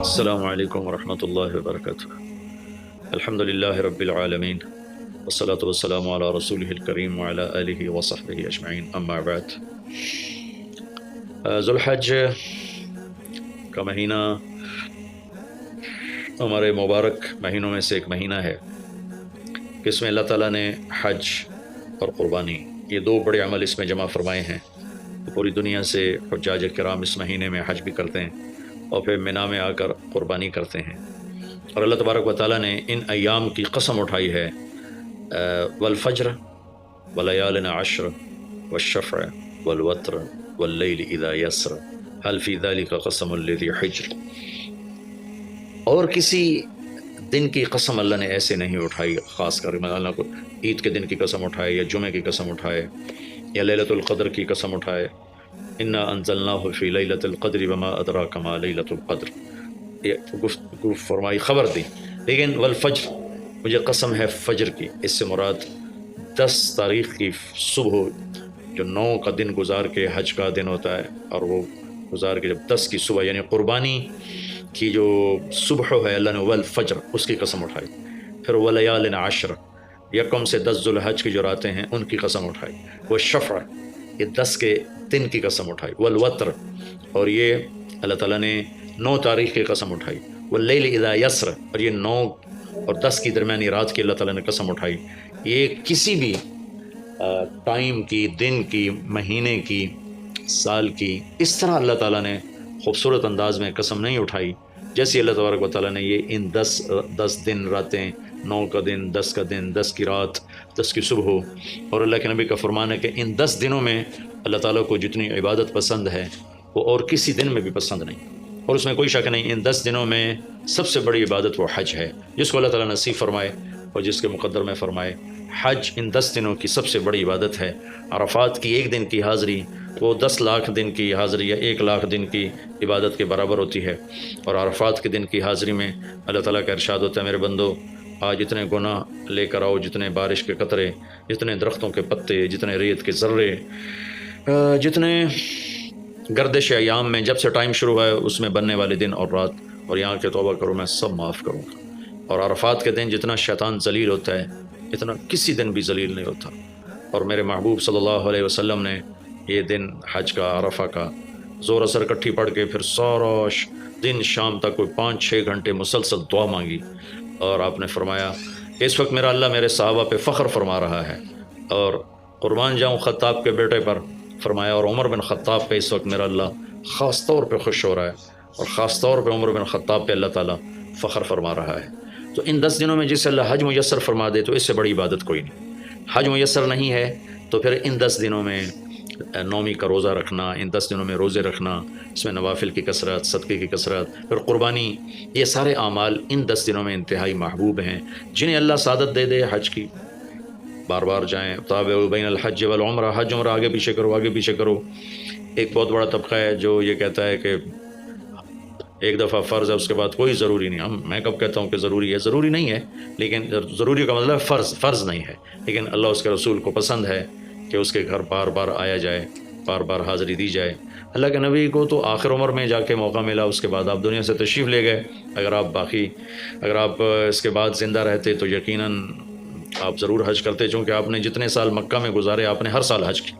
السلام علیکم ورحمۃ اللہ وبرکاتہ۔ الحمد للہ رب العالمین والصلاة والسلام علی رسولہ الکریم وعلی آلہ وصحبہ اجمعین، اما بعد۔ ذو الحج کا مہینہ ہمارے مبارک مہینوں میں سے ایک مہینہ ہے کہ اس میں اللہ تعالیٰ نے حج اور قربانی یہ دو بڑے عمل اس میں جمع فرمائے ہیں۔ پوری دنیا سے حجاج کرام اس مہینے میں حج بھی کرتے ہیں اور پھر مینا میں آ کر قربانی کرتے ہیں، اور اللہ تبارک و تعالیٰ نے ان ایام کی قسم اٹھائی ہے، والفجر ولیال عشر والشفع والوتر واللیل اذا یسر هل فی ذلک قسم لذی حجر۔ اور کسی دن کی قسم اللہ نے ایسے نہیں اٹھائی، خاص کر اللہ کو عید کے دن کی قسم اٹھائے یا جمعے کی قسم اٹھائے یا لیلۃ القدر کی قسم اٹھائے، انا انزلناہ فی لیلۃ القدر وما ادراک ما لیلۃ القدر، یہ گفتگو فرمائی، خبر دی۔ لیکن والفجر، مجھے قسم ہے فجر کی، اس سے مراد 10 تاریخ کی صبح جو 9 کا دن گزار کے حج کا دن ہوتا ہے، اور وہ گزار کے جب 10 کی صبح یعنی قربانی کی جو صبح ہے، اللہ نے والفجر اس کی قسم اٹھائی۔ پھر ولیال عشر، یکم سے 10 ذو الحج کی جو راتیں ہیں ان کی قسم اٹھائی۔ والشفع، یہ 10 کے دن کی قسم اٹھائی۔ والوتر، اور یہ اللہ تعالیٰ نے 9 تاریخ کی قسم اٹھائی۔ واللیل اذا یسر، اور یہ 9 اور 10 کی درمیانی رات کی اللہ تعالیٰ نے قسم اٹھائی۔ یہ کسی بھی ٹائم کی، دن کی، مہینے کی، سال کی اس طرح اللہ تعالیٰ نے خوبصورت انداز میں قسم نہیں اٹھائی جیسے اللہ تبارک و تعالیٰ نے یہ ان 10 دن راتیں، 9 کا دن، 10 کا دن، 10 کی رات، 10 کی صبح۔ اور اللہ کے نبی کا فرمان ہے کہ ان 10 دنوں میں اللہ تعالیٰ کو جتنی عبادت پسند ہے وہ اور کسی دن میں بھی پسند نہیں، اور اس میں کوئی شک نہیں، ان 10 دنوں میں سب سے بڑی عبادت وہ حج ہے، جس کو اللہ تعالیٰ نصیب فرمائے اور جس کے مقدر میں فرمائے۔ حج ان 10 دنوں کی سب سے بڑی عبادت ہے۔ عرفات کی ایک دن کی حاضری وہ 10 لاکھ دن کی حاضری یا 1 لاکھ دن کی عبادت کے برابر ہوتی ہے، اور عرفات کے دن کی حاضری میں اللہ تعالیٰ کا ارشاد ہوتا ہے، میرے بندو آج جتنے گناہ لے کر آؤ، جتنے بارش کے قطرے، جتنے درختوں کے پتے، جتنے ریت کے ذرے، جتنے گردش ایام میں جب سے ٹائم شروع ہوا ہے اس میں بننے والے دن اور رات، اور یہاں کے توبہ کرو میں سب معاف کروں گا۔ اور عرفات کے دن جتنا شیطان ذلیل ہوتا ہے اتنا کسی دن بھی ذلیل نہیں ہوتا، اور میرے محبوب صلی اللہ علیہ وسلم نے یہ دن حج کا، عرفہ کا، زور اثر کٹھی پڑھ کے پھر سارا دن شام تک کوئی 5-6 گھنٹے مسلسل دعا مانگی، اور آپ نے فرمایا کہ اس وقت میرا اللہ میرے صحابہ پہ فخر فرما رہا ہے، اور قربان جاؤں خطاب کے بیٹے پر، فرمایا، اور عمر بن خطاب پہ اس وقت میرا اللہ خاص طور پہ خوش ہو رہا ہے، اور خاص طور پہ عمر بن خطاب پہ اللہ تعالیٰ فخر فرما رہا ہے۔ تو ان 10 دنوں میں جس سے اللہ حج میسر فرما دے تو اس سے بڑی عبادت کوئی نہیں۔ حج میسر نہیں ہے تو پھر ان 10 دنوں میں نومی کا روزہ رکھنا، ان 10 دنوں میں روزے رکھنا، اس میں نوافل کی کثرت، صدقے کی کثرت، پھر قربانی، یہ سارے اعمال ان 10 دنوں میں انتہائی محبوب ہیں، جنہیں اللہ سعادت دے دے حج کی، بار بار جائیں۔ تابعوا بین الحج والعمرہ، حج عمرہ آگے پیچھے کرو، آگے پیچھے کرو۔ ایک بہت بڑا طبقہ ہے جو یہ کہتا ہے کہ ایک دفعہ فرض ہے اس کے بعد کوئی ضروری نہیں۔ میں کب کہتا ہوں کہ ضروری ہے؟ ضروری نہیں ہے، لیکن ضروری کا مطلب فرض نہیں ہے، لیکن اللہ اس کے رسول کو پسند ہے کہ اس کے گھر بار بار آیا جائے، بار بار حاضری دی جائے۔ اللہ کے نبی کو تو آخر عمر میں جا کے موقع ملا، اس کے بعد آپ دنیا سے تشریف لے گئے۔ اگر آپ اس کے بعد زندہ رہتے تو یقیناً آپ ضرور حج کرتے، چونکہ آپ نے جتنے سال مکہ میں گزارے آپ نے ہر سال حج کی،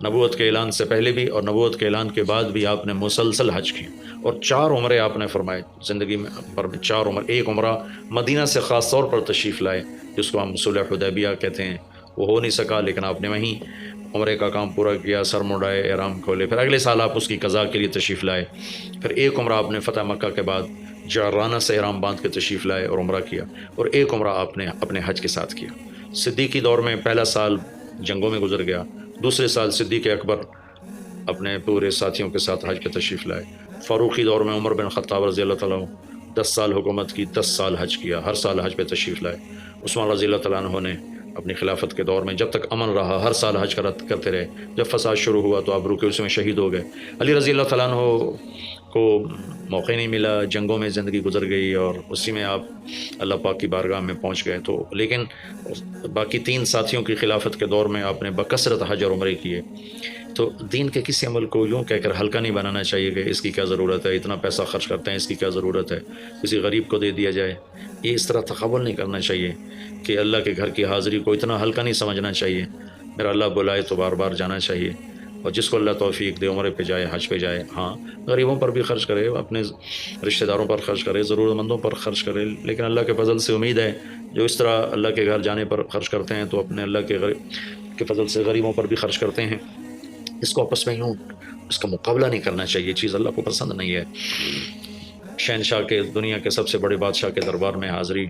نبوت کے اعلان سے پہلے بھی اور نبوت کے اعلان کے بعد بھی آپ نے مسلسل حج کی، اور 4 عمرے آپ نے فرمائے زندگی میں، پر 4 عمر۔ ایک عمرہ مدینہ سے خاص طور پر تشریف لائے جس کو ہم صلح حدیبیہ کہتے ہیں، وہ ہو نہیں سکا لیکن آپ نے وہیں عمرے کا کام پورا کیا، سر مڈائے، احرام کھولے، پھر اگلے سال آپ اس کی قضاء کے لیے تشریف لائے۔ پھر ایک عمرہ آپ نے فتح مکہ کے بعد جعرانہ سے احرام باندھ کے تشریف لائے اور عمرہ کیا، اور ایک عمرہ آپ نے اپنے حج کے ساتھ کیا۔ صدیقی دور میں پہلا سال جنگوں میں گزر گیا، دوسرے سال صدیق اکبر اپنے پورے ساتھیوں کے ساتھ حج پہ تشریف لائے۔ فاروقی دور میں عمر بن خطاب رضی اللہ تعالیٰ 10 سال حکومت کی، 10 سال حج کیا، ہر سال حج پہ تشریف لائے۔ عثمان رضی اللہ تعالیٰ عنہ نے اپنی خلافت کے دور میں جب تک امن رہا ہر سال حج کرتے رہے. جب فساد شروع ہوا تو آپ رکے، اس میں شہید ہو گئے. علی رضی اللہ تعالیٰ عنہ کو موقع نہیں ملا، جنگوں میں زندگی گزر گئی اور اسی میں آپ اللہ پاک کی بارگاہ میں پہنچ گئے. تو لیکن باقی 3 ساتھیوں کی خلافت کے دور میں آپ نے بکثرت حج اور عمرے کیے. تو دین کے کسی عمل کو یوں کہہ کر ہلکا نہیں بنانا چاہیے کہ اس کی کیا ضرورت ہے، اتنا پیسہ خرچ کرتے ہیں، اس کی کیا ضرورت ہے، کسی غریب کو دے دیا جائے. یہ اس طرح تقابل نہیں کرنا چاہیے کہ اللہ کے گھر کی حاضری کو اتنا ہلکا نہیں سمجھنا چاہیے. میرا اللہ بلائے تو بار بار جانا چاہیے، اور جس کو اللہ توفیق دے عمرے پہ جائے، حج پہ جائے. ہاں غریبوں پر بھی خرچ کرے، اپنے رشتہ داروں پر خرچ کرے، ضرورت مندوں پر خرچ کرے. لیکن اللہ کے فضل سے امید ہے جو اس طرح اللہ کے گھر جانے پر خرچ کرتے ہیں تو اپنے اللہ کے فضل سے غریبوں پر بھی خرچ کرتے ہیں. اس کو آپس میں یوں اس کا مقابلہ نہیں کرنا چاہیے، چیز اللہ کو پسند نہیں ہے. شہنشاہ کے دنیا کے سب سے بڑے بادشاہ کے دربار میں حاضری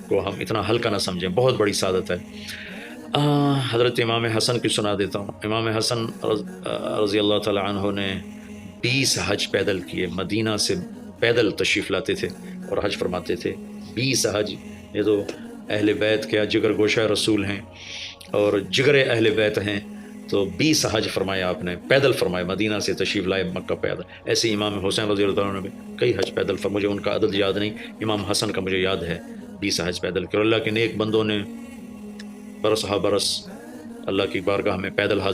کو ہم اتنا ہلکا نہ سمجھیں، بہت بڑی سعادت ہے. حضرت امام حسن کی سنا دیتا ہوں. امام حسن رضی اللہ تعالی عنہ نے 20 حج پیدل کیے، مدینہ سے پیدل تشریف لاتے تھے اور حج فرماتے تھے. 20 حج. یہ تو اہل بیت کیا جگر گوشہ رسول ہیں اور جگر اہل بیت ہیں. تو 20 حج فرمایا آپ نے، پیدل فرمایا، مدینہ سے تشریف لائے مکہ پیدل. ایسے امام حسین رضی اللہ عنہ نے بھی کئی حج پیدل فرمایا، مجھے ان کا عدد یاد نہیں، امام حسن کا مجھے یاد ہے 20 حج پیدل کیا. اللہ کے نیک بندوں نے برس ہا برس اللہ کی بارگاہ میں پیدل حاضر